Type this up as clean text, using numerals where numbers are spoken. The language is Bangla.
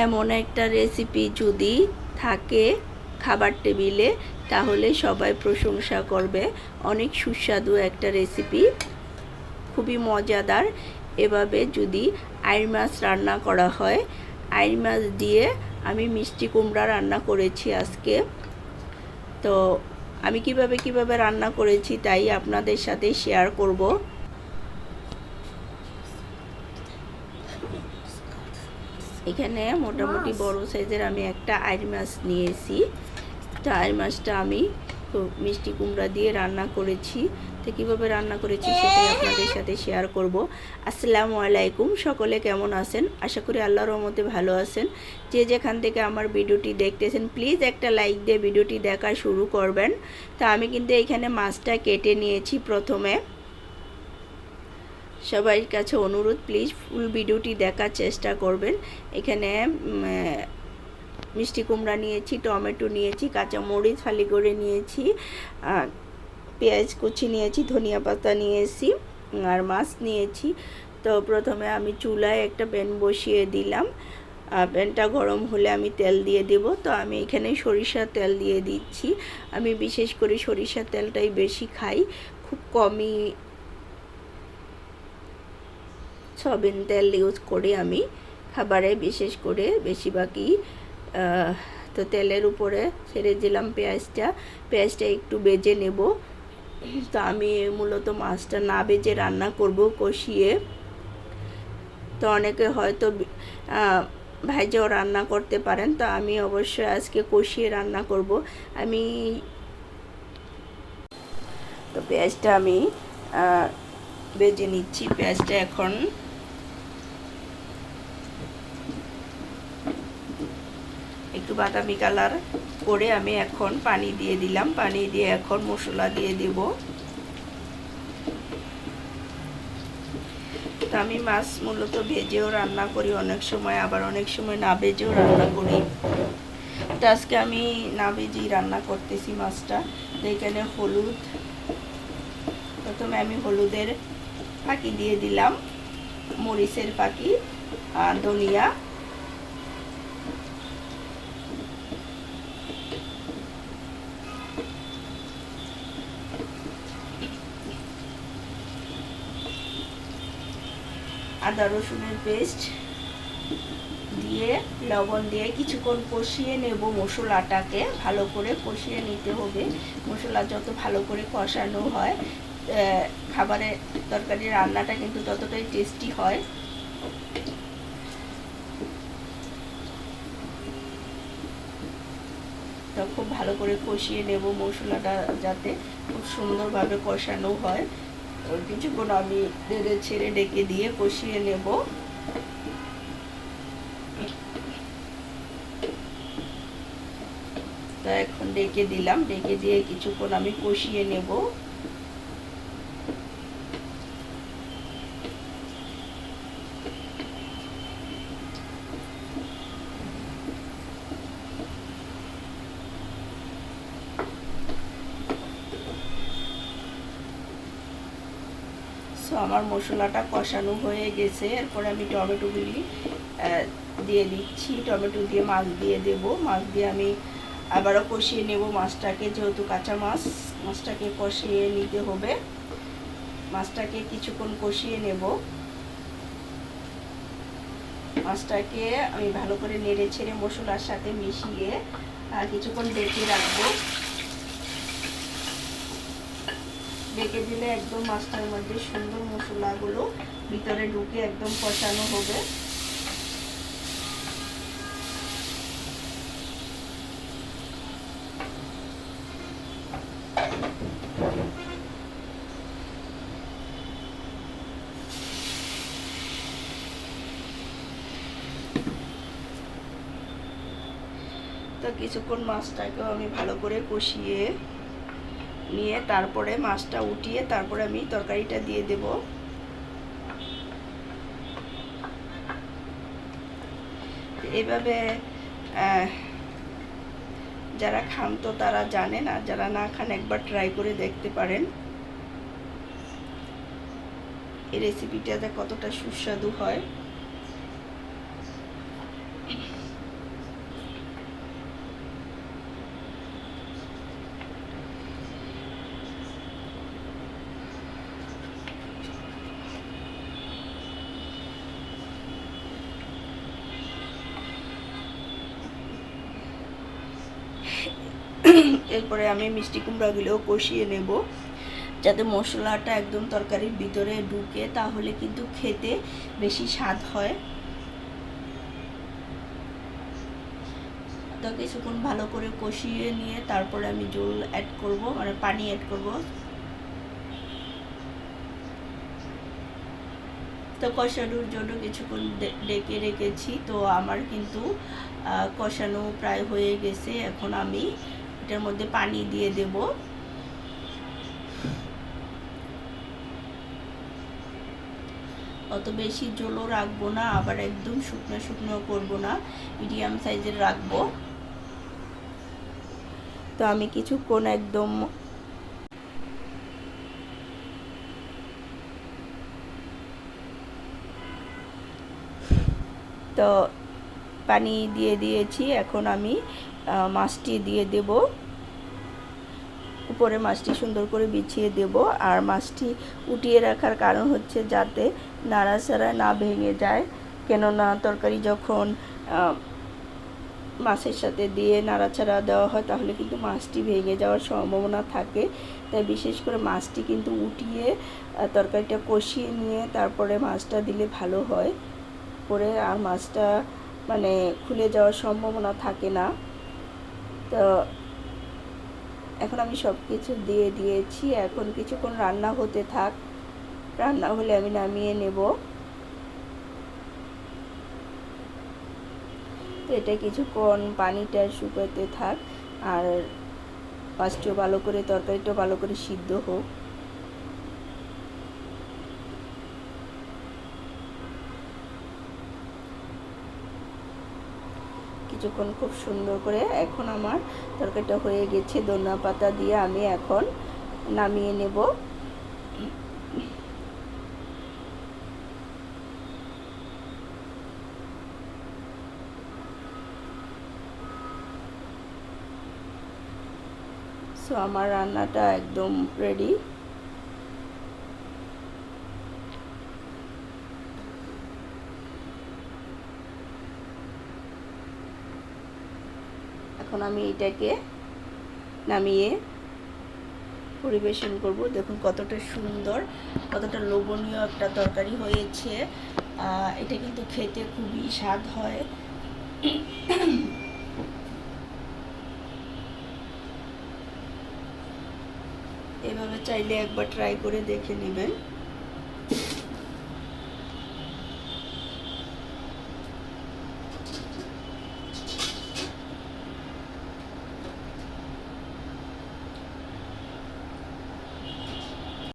এমন একটা রেসিপি যদি থাকে খাবার টেবিলে তাহলে সবাই প্রশংসা করবে। অনেক সুস্বাদু একটা রেসিপি, খুবই মজাদার। এভাবে যদি আইড় মাছ রান্না করা হয়, আইড় মাছ দিয়ে আমি মিষ্টি কুমড়া রান্না করেছি আজকে। তো আমি কিভাবে রান্না করেছি তাই আপনাদের সাথে শেয়ার করব। এখানে মোটামুটি বড় সাইজের আমি একটা আইড় মাছ নিয়েছি। তো আইড় মাছটা আমি মিষ্টি কুমড়া দিয়ে রান্না করেছি। তো কীভাবে রান্না করেছি সেটাই আপনাদের সাথে শেয়ার করব। আসসালামু আলাইকুম, সকলে কেমন আছেন? আশা করি আল্লাহর রহমতে ভালো আছেন। যে যেখান থেকে আমার ভিডিওটি দেখতেছেন প্লিজ একটা লাইক দিয়ে ভিডিওটি দেখা শুরু করবেন। তো আমি কিন্তু এখানে মাছটা কেটে নিয়েছি। প্রথমে সবার কাছে অনুরোধ, প্লিজ ফুল ভিডিওটি দেখার চেষ্টা করবেন। এখানে মিষ্টি কুমড়া নিয়েছি, টমেটো নিয়েছি, কাঁচা মরিচ ফালি করে নিয়েছি, পেঁয়াজ কুচি নিয়েছি, ধনিয়া পাতা নিয়েছি আর মাছ নিয়েছি। তো প্রথমে আমি চুলায় একটা প্যান বসিয়ে দিলাম। প্যানটা গরম হলে আমি তেল দিয়ে দেব। তো আমি এখানে সরিষার তেল দিয়ে দিচ্ছি। আমি বিশেষ করে সরিষার তেলটাই বেশি খাই, খুব কমই সয়াবিন তেল ইউজ করি আমি খাবারে, বিশেষ করে বেশিরভাগই। তো তেলের উপরে ছেড়ে দিলাম পেঁয়াজটা একটু ভেজে নেব। তো আমি মূলত মাছটা না ভেজে রান্না করব, কষিয়ে। তো অনেকে হয়তো ভেজেও রান্না করতে পারেন, তো আমি অবশ্যই আজকে কষিয়ে রান্না করব। আমি তো পেঁয়াজটা আমি ভেজে নিচ্ছি। পেঁয়াজটা এখন একটু বাদামি কালার করে আমি এখন পানি দিয়ে দিলাম। পানি দিয়ে এখন মশলা দিয়ে দেব। তো আমি মাছ মূলত ভেজেও রান্না করি অনেক সময়, আবার অনেক সময় না ভেজেও রান্না করি। তো আজকে আমি না ভেজেই রান্না করতেছি মাছটা। তো এখানে হলুদ, প্রথমে আমি হলুদের ফাঁকি দিয়ে দিলাম, মরিচের ফাঁকি, ধনিয়া, আদা রসুনের পেস্ট দিয়ে, লবণ দিয়ে কিছুক্ষণ কষিয়ে নেব। মশলাটাকে ভালো করে কষিয়ে নিতে হবে। মশলা যত ভালো করে কষানো হয়, খাবারের তরকারি রান্নাটা কিন্তু ততটাই টেস্টি হয়। তো খুব ভালো করে কষিয়ে নেব মশলাটা, যাতে খুব সুন্দরভাবে কষানো হয়। কিছুক্ষণ আমি নেড়ে ছেড়ে ডেকে দিয়ে কষিয়ে নেব। তো এখন ডেকে দিলাম, ডেকে দিয়ে কিছুক্ষণ আমি কষিয়ে নেব। আমার মশলাটা কষানো হয়ে গেছে। এরপরে আমি টমেটোগুলি দিয়ে দিচ্ছি। টমেটো দিয়ে মাছ দিয়ে দেব। মাছ দিয়ে আমি আবারও কষিয়ে নেব মাছটাকে, যেহেতু কাঁচা মাছ, মাছটাকে কষিয়ে নিতে হবে। মাছটাকে কিছুক্ষণ কষিয়ে নেব। মাছটাকে আমি ভালো করে নেড়ে ছেড়ে মশলার সাথে মিশিয়ে কিছুক্ষণ ডেকে রাখবো। ডেকে দিলে একদম মাছটার মধ্যে সুন্দর মশলাগুলো ভিতরে ঢুকে একদম কষানো হবে। তো কিছুক্ষণ মাছটাকেও আমি ভালো করে কষিয়ে নিয়ে তারপরে মাছটা উঠিয়ে তারপরে আমি তরকারিটা দিয়ে দেব। এভাবে যারা খান তো তারা জানেন, আর যারা না খান একবার ট্রাই করে দেখতে পারেন। এই রেসিপিটাতে কতটা সুস্বাদু হয়। এরপরে আমি মিষ্টি কুমড়াগুলোও কষিয়ে নেব, যাতে মশলাটা একদম তরকারির ভিতরে ঢুকে, তাহলে কিন্তু খেতে বেশি স্বাদ হয়। তো কিছুক্ষণ ভালো করে কষিয়ে নিয়ে তারপরে আমি জল অ্যাড করব, মানে পানি অ্যাড করব। তো কষানোর জন্য কিছুক্ষণ ডেকে রেখেছি। তো আমার কিন্তু কষানো প্রায় হয়ে গেছে। এখন আমি এটার মধ্যে পানি দিয়ে দেব। অত বেশি ঝোলও রাখবো না, আবার একদম শুকনো শুকনো করবো না, মিডিয়াম সাইজের রাখবো। তো আমি কিছুক্ষণ একদম তো পানি দিয়ে দিয়েছি। এখন আমি মাছটি দিয়ে দেব, উপরে মাছটি সুন্দর করে বিছিয়ে দেব। আর মাছটি উঠিয়ে রাখার কারণ হচ্ছে যাতে নাড়াচাড়া না ভেঙে যায়, কেননা তরকারি যখন মাছের সাথে দিয়ে নাড়াচাড়া দেওয়া হয় তাহলে কিন্তু মাছটি ভেঙে যাওয়ার সম্ভাবনা থাকে। তাই বিশেষ করে মাছটি কিন্তু উঠিয়ে তরকারিটা কষিয়ে নিয়ে তারপরে মাছটা দিলে ভালো হয়, পরে আর মাছটা মানে খুলে যাওয়ার সম্ভাবনা থাকে না। তো এখন আমি সব কিছু দিয়ে দিয়েছি, এখন কিছুক্ষণ রান্না হতে থাক, রান্না হলে আমি নামিয়ে নেব। তো এটা কিছুক্ষণ পানিটা শুকাতে থাক, আর মাছটাও ভালো করে, তরকারিটাও ভালো করে সিদ্ধ হোক। কিছুক্ষণ খুব সুন্দর করে, এখন আমার তরকারিটা হয়ে গেছে। ধনিয়া পাতা দিয়ে আমি এখন নামিয়ে নেব। সো আমার রান্নাটা একদম রেডি। এখন আমি এটাকে নামিয়ে পরিবেশন করব। দেখুন কতটা সুন্দর, কতটা লোভনীয় একটা তরকারি হয়েছে। এটা কিন্তু খেতে খুবই স্বাদ হয়। এভাবে চাইলে একবার ট্রাই করে দেখে নেবেন।